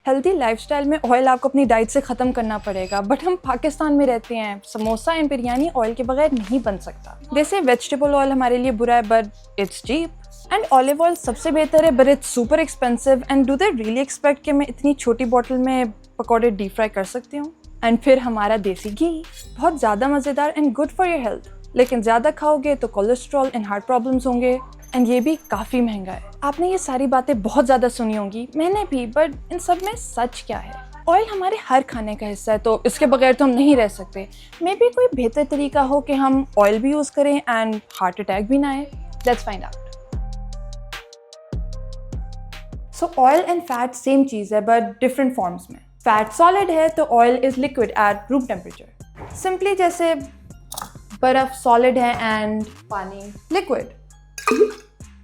Healthy lifestyle में oil आपको अपनी डाइट से ख़त्म करना पड़ेगा, बट हम पाकिस्तान में रहते हैं, समोसा एंड बिरयानी ऑयल के बगैर नहीं बन सकता। जैसे वेजिटेबल ऑयल हमारे लिए बुरा है but it's cheap, and olive oil सबसे बेहतर है but it's super expensive. And do they really expect कि मैं इतनी छोटी बॉटल में पकौड़े डीप फ्राई कर सकती हूँ? एंड फिर हमारा देसी घी, बहुत ज़्यादा मज़ेदार and good for your health, लेकिन ज़्यादा खाओगे तो कोलेस्ट्रॉल एंड हार्ट प्रॉब्लम्स होंगे, एंड ये भी काफ़ी महंगा है। आपने ये सारी बातें बहुत ज़्यादा सुनी होंगी, मैंने भी, बट इन सब में सच क्या है? ऑयल हमारे हर खाने का हिस्सा है, तो इसके बगैर तो हम नहीं रह सकते। मे बी कोई बेहतर तरीका हो कि हम ऑयल भी यूज़ करें एंड हार्ट अटैक भी ना आए। Let's find out. So oil and fat same चीज़ है बट डिफरेंट फॉर्म्स में। फैट सॉलिड है तो oil is liquid at room temperature. Simply जैसे बर्फ सॉलिड है एंड पानी लिक्विड।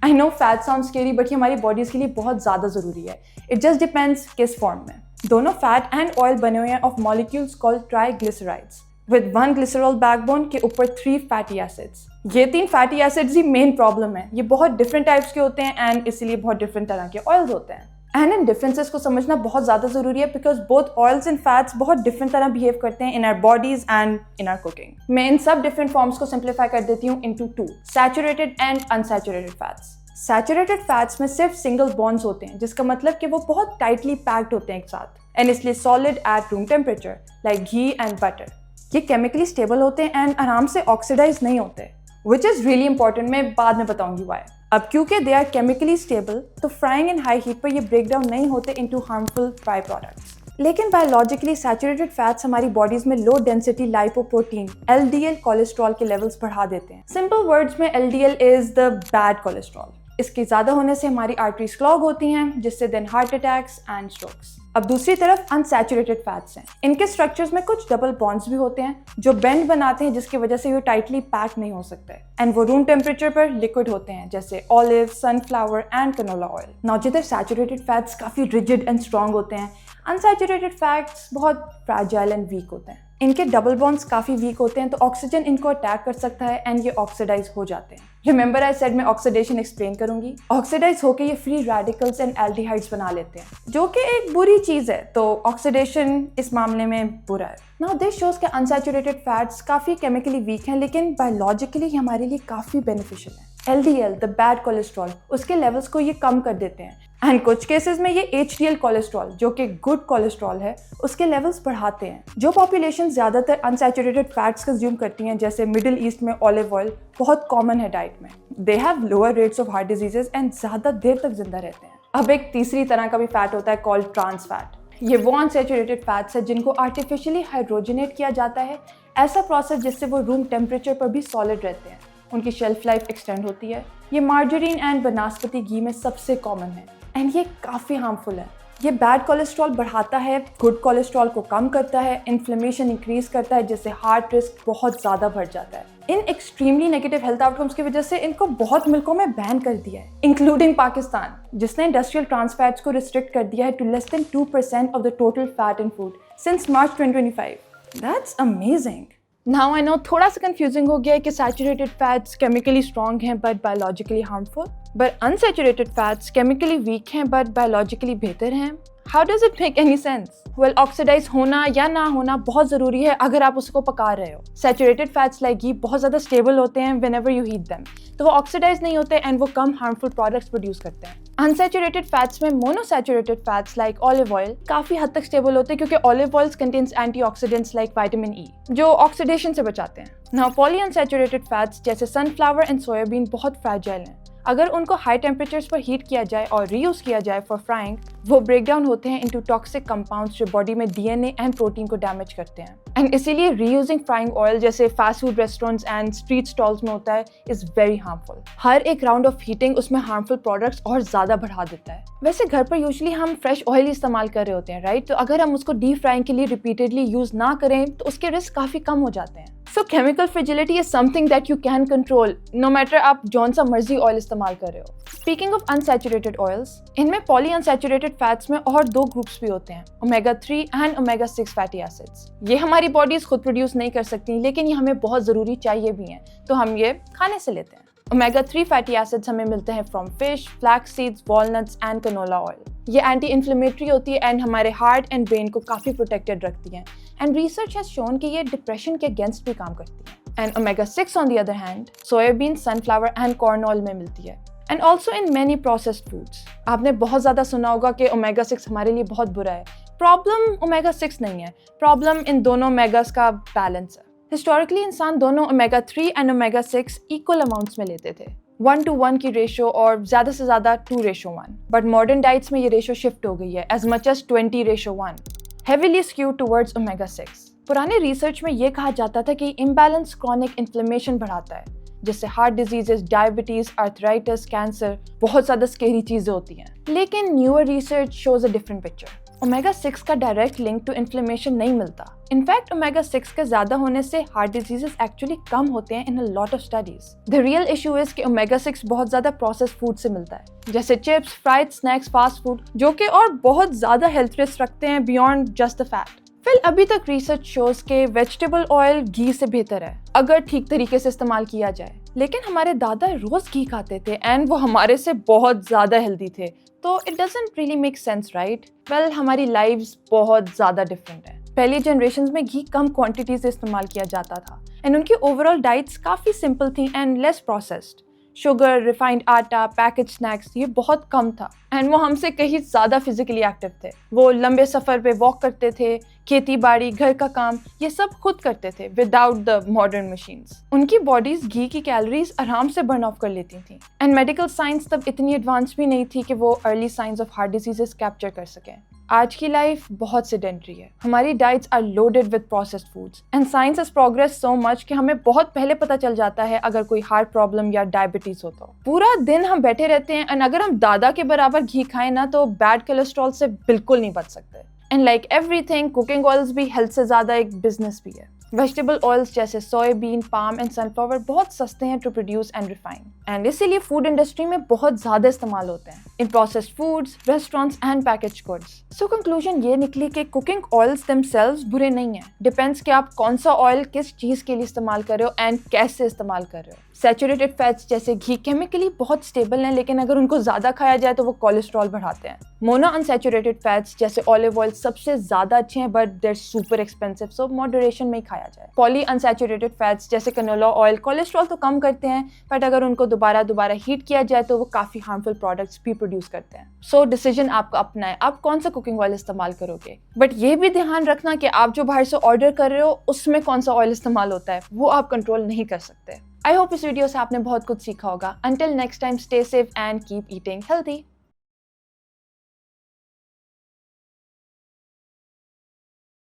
I know fat sound scary but ये हमारी बॉडीज के लिए बहुत ज़्यादा ज़रूरी है। इट जस्ट डिपेंड्स किस फॉर्म में। दोनों फैट एंड ऑयल बने हुए हैं of molecules called triglycerides with 1 glycerol backbone के ऊपर 3 फैटी एसिड्स। ये 3 फैटी एसिड्स ही मेन प्रॉब्लम है। ये बहुत डिफरेंट टाइप्स के होते हैं एंड इसीलिए बहुत डिफरेंट तरह के ऑयल्स होते हैं। एंड इन डिफरेंसेस को समझना बहुत ज़्यादा ज़रूरी है because both oils and fats बहुत डिफरेंट तरह बिहेव करते हैं in our bodies and in our cooking. मैं इन सब डिफरेंट फॉर्म्स को सिंप्लीफाई कर देती हूँ into 2, saturated and unsaturated fats. Saturated fats में सिर्फ सिंगल बॉन्ड्स होते हैं, जिसका मतलब कि वो बहुत टाइटली पैक्ड होते हैं एक साथ, एंड इसलिए solid at room temperature like ghee and butter. ये केमिकली स्टेबल होते हैं एंड आराम से ऑक्सीडाइज नहीं होते, विच इज़ रियली इंपॉर्टेंट। मैं बाद में बताऊंगी वाई। अब क्योंकि दे आर केमिकली स्टेबल तो फ्राइंग इन हाई हीट पर ये ब्रेक डाउन नहीं होते इनटू हार्मफुल बाय प्रोडक्ट्स। लेकिन बायोलॉजिकली सैचुरेटेड फैट्स हमारी बॉडीज में low density lipoprotein LDL cholesterol के लेवल्स बढ़ा देते हैं। सिंपल वर्ड्स में LDL is the bad cholesterol. इसके ज़्यादा होने से हमारी आर्टरीज क्लॉग होती हैं, जिससे then heart attacks and strokes. अब दूसरी तरफ अनसैचुरेटेड फैट्स हैं। इनके स्ट्रक्चर्स में कुछ डबल बॉन्ड्स भी होते हैं जो बेंड बनाते हैं, जिसकी वजह से ये टाइटली पैक नहीं हो सकते, एंड वो रूम टेम्परेचर पर लिक्विड होते हैं, जैसे olive, sunflower and canola oil. Now जिधर सैचुरेटेड फैट्स काफ़ी रिजिड एंड स्ट्रॉन्ग होते हैं, अनसैचुरेटेड फैट्स बहुत फ्रैजाइल एंड वीक होते हैं। इनके डबल बॉन्ड्स काफ़ी वीक होते हैं तो ऑक्सीजन इनको अटैक कर सकता है एंड ये ऑक्सीडाइज हो जाते हैं। रिमेंबर आई सेड मैं ऑक्सीडेशन एक्सप्लेन करूंगी। ऑक्सीडाइज होकर ये फ्री रेडिकल्स एंड एल्डिहाइड्स बना लेते हैं, जो कि एक बुरी चीज़ है, तो ऑक्सीडेशन इस मामले में बुरा है। नाउ दिस शोज के अनसैचुरेटेड फैट्स काफ़ी केमिकली वीक हैं, लेकिन बायोलॉजिकली हमारे लिए काफ़ी बेनिफिशियल है। LDL द बैड कोलेस्ट्रॉल, उसके लेवल्स को ये कम कर देते हैं, एंड कुछ केसेस में ये HDL कोलेस्ट्रॉल, जो कि गुड कोलेस्ट्रॉल है, उसके लेवल्स बढ़ाते हैं। जो पॉपुलेशन ज़्यादातर अनसैचुरेटेड फैट्स कंज्यूम करती हैं, जैसे मिडिल ईस्ट में ऑलिव ऑयल बहुत कॉमन है डाइट में, they have lower rates of heart diseases and ज़्यादा देर तक जिंदा रहते हैं। अब एक तीसरी तरह का भी फैट होता है कॉल्ड ट्रांस फैट। ये वो अनसैचुरेटेड फैट्स है जिनको आर्टिफिशियली हाइड्रोजनेट किया जाता है, ऐसा प्रोसेस जिससे वो रूम टेम्परेचर पर भी सॉलिड रहते हैं। उनकी शेल्फ लाइफ एक्सटेंड होती है। ये मार्जरीन एंड बनास्पति घी में सबसे कॉमन है, एंड ये काफ़ी हार्मफुल है। ये बैड कोलेस्ट्रॉल बढ़ाता है, गुड कोलेस्ट्रॉल को कम करता है, इन्फ्लेमेशन इंक्रीज करता है, जिससे हार्ट रिस्क बहुत ज़्यादा बढ़ जाता है। In extremely negative health outcomes की वजह से इनको बहुत मुल्कों में बैन कर दिया है, इंक्लूडिंग पाकिस्तान, जिसने इंडस्ट्रियल ट्रांस फैट्स को रिस्ट्रिक्ट कर दिया है to less than 2% of the total fat in food since March 2025। That's amazing. Now I know थोड़ा सा कंफ्यूजिंग हो गया है कि सैचुरेटेड फैट्स केमिकली स्ट्रॉन्ग हैं but biologically harmful, but unsaturated fats chemically weak हैं बट बायोलॉजिकली बेहतर हैं। How does it make any sense? Well, oxidize होना या ना होना बहुत ज़रूरी है अगर आप उसको पका रहे हो। सैचुरेटेड फैट्स लाइक घी बहुत ज़्यादा स्टेबल होते हैं व्हेनेवर यू हीट देम, तो वो ऑक्सीडाइज नहीं होते एंड वो कम हार्मफुल प्रोडक्ट्स प्रोड्यूस करते हैं। अनसैचुरेटेड फैट्स में monosaturated fats like olive oil काफ़ी हद तक स्टेबल होते हैं, क्योंकि olive oils contains antioxidants like vitamin E जो ऑक्सीडेशन से बचाते हैं। नाउ पॉली अनसैचुरेटेड फैट्स जैसे सनफ्लावर एंड सोयाबीन बहुत फ्रैजाइल हैं। अगर उनको हाई टेम्परेचर्स पर हीट किया जाए और रीयूज किया जाए फॉर फ्राइंग, वो ब्रेक डाउन होते हैं इनटू टॉक्सिक कंपाउंड्स जो बॉडी में DNA एंड प्रोटीन को डैमेज करते हैं, एंड इसीलिए रीयूजिंग फ्राइंग ऑयल जैसे fast food restaurants and street stalls में होता है इज वेरी हार्मफुल। हर एक राउंड ऑफ हीटिंग उसमें हार्मफुल प्रोडक्ट्स और ज़्यादा बढ़ा देता है। वैसे घर पर यूजुअली हम फ्रेश ऑयल इस्तेमाल कर रहे होते हैं, राइट? तो अगर हम उसको डीप फ्राइंग के लिए रिपीटेडली यूज ना करें तो उसके रिस्क काफ़ी कम हो जाते हैं। So chemical fragility is something that you can control no matter आप जौन सा मर्जी ऑयल इस्तेमाल कर रहे हो। स्पीकिंग ऑफ अनसैचुरेटेड ऑयल्स, इनमें पॉली अनसैचुरेटेड फैट्स में और 2 ग्रुप्स भी होते हैं, omega 3 and omega 6 fatty acids. ये हमारी बॉडीज खुद प्रोड्यूस नहीं कर सकती, लेकिन ये हमें बहुत ज़रूरी चाहिए भी हैं, तो हम ये खाने से लेते हैं। ओमेगा 3 फैटी एसिड्स हमें मिलते हैं from fish, flax seeds, walnuts and canola oil. ये एंटी इन्फ्लेमेटरी होती है एंड हमारे हार्ट एंड ब्रेन को काफ़ी प्रोटेक्टेड रखती हैं। एंड रिसर्च हैज शोन कि ये डिप्रेशन के अगेंस्ट भी काम करती है। And omega 6 on the other hand soybean, sunflower and corn oil में मिलती है। And also in many processed foods. आपने बहुत ज़्यादा सुना होगा कि ओमेगा 6 हमारे लिए बहुत बुरा है। प्रॉब्लम ओमेगा 6 नहीं है, प्रॉब्लम इन दोनों ओमेगास का बैलेंस है। हिस्टोरिकली इंसान दोनों omega 3 and omega 6 equal amounts में लेते थे, 1:1 की रेशो और ज़्यादा से ज़्यादा 2:1। बट मॉडर्न डाइट्स में ये रेशो शिफ्ट हो गई है as much as 20:1, heavily skew towards omega 6। पुराने रिसर्च में ये कहा जाता था कि इम्बैलेंस क्रॉनिक इन्फ्लेमेशन बढ़ाता है, जिससे heart diseases, diabetes, arthritis, cancer, बहुत ज़्यादा स्केरी चीज़ें होती हैं। लेकिन newer research shows a different picture. Omega 6 का डायरेक्ट लिंक टू इन्फ्लेमेशन नहीं मिलता। इनफैक्ट ओमेगा 6 के ज़्यादा होने से हार्ट डिजीजेस एक्चुअली कम होते हैं in a lot of studies. The real issue is कि ओमेगा 6 बहुत ज़्यादा प्रोसेस्ड फूड से मिलता है, जैसे chips, fried snacks, fast food, जो कि और बहुत ज़्यादा हेल्थ रिस्क रखते हैं बियॉन्ड जस्ट द फैट। फिर अभी तक रिसर्च शोज के वेजिटेबल ऑयल घी से बेहतर है अगर ठीक तरीके से इस्तेमाल किया जाए। लेकिन हमारे दादा रोज घी खाते थे एंड वो हमारे से बहुत ज़्यादा हेल्दी थे, तो it doesn't really make sense, right? Well, हमारी लाइव्स बहुत ज़्यादा डिफरेंट है। पहली जनरेशन में घी कम क्वांटिटी से इस्तेमाल किया जाता था एंड उनकी ओवरऑल डाइट्स काफ़ी सिंपल थी and less processed. Sugar, refined आटा, पैकेज स्नैक्स ये बहुत कम था एंड वो हमसे कहीं ज़्यादा फिजिकली एक्टिव थे। वो लंबे सफ़र पे वॉक करते थे, खेती बाड़ी, घर का काम ये सब खुद करते थे विदाउट द मॉडर्न मशीन्स। उनकी बॉडीज घी की कैलोरीज आराम से बर्न ऑफ कर लेती थी एंड मेडिकल साइंस तब इतनी एडवांस भी नहीं थी कि वो early science of heart diseases capture कर सकें। आज की लाइफ बहुत सेडेंटरी है, हमारी diets are loaded with processed foods and science has progress so much कि हमें बहुत पहले पता चल जाता है अगर कोई हार्ट प्रॉब्लम या डायबिटीज हो तो। पूरा दिन हम बैठे रहते हैं एंड अगर हम दादा के बराबर घी खाएं ना तो बैड कोलेस्ट्रॉल से बिल्कुल नहीं बच सकते। And like everything, cooking oils भी हेल्थ से ज़्यादा एक बिजनेस भी है। वेजिटेबल ऑयल्स जैसे सोयाबीन, पाम एंड सनफ्लावर बहुत सस्ते हैं to produce and refine and इसीलिए फूड इंडस्ट्री में बहुत ज़्यादा इस्तेमाल होते हैं in processed foods, restaurants and package goods. So conclusion ये निकली कि कुकिंग ऑयल्स देमसेल्व्स बुरे नहीं हैं, डिपेंड्स कि आप कौन सा ऑयल किस चीज़ के लिए इस्तेमाल कर रहे हो एंड कैसे इस्तेमाल कर रहे हो। सैचुरेटेड फैट्स जैसे घी केमिकली बहुत स्टेबल हैं, लेकिन अगर उनको ज़्यादा खाया जाए तो वो कोलेस्ट्रॉल बढ़ाते हैं। मोनो अनसैचुरेटेड फैट्स जैसे ऑलिव ऑयल सबसे ज़्यादा अच्छे हैं but there super expensive, so moderation में ही खाया जाए। पॉली अनसैचुरेटेड फैट्स जैसे कैनोला ऑयल कोलेस्ट्रॉल तो कम करते हैं बट अगर उनको दोबारा हीट किया जाए तो वो काफ़ी हार्मफुल प्रोडक्ट्स भी प्रोड्यूस करते हैं। सो डिसीजन आपका अपना है, आप कौन सा कुकिंग ऑयल इस्तेमाल करोगे। बट ये भी ध्यान रखना कि आप जो बाहर से ऑर्डर कर रहे हो उसमें कौन सा ऑयल इस्तेमाल होता है वो आप कंट्रोल नहीं कर सकते। आई होप इस वीडियो से आपने बहुत कुछ सीखा होगा। Until next time, stay safe and keep eating healthy.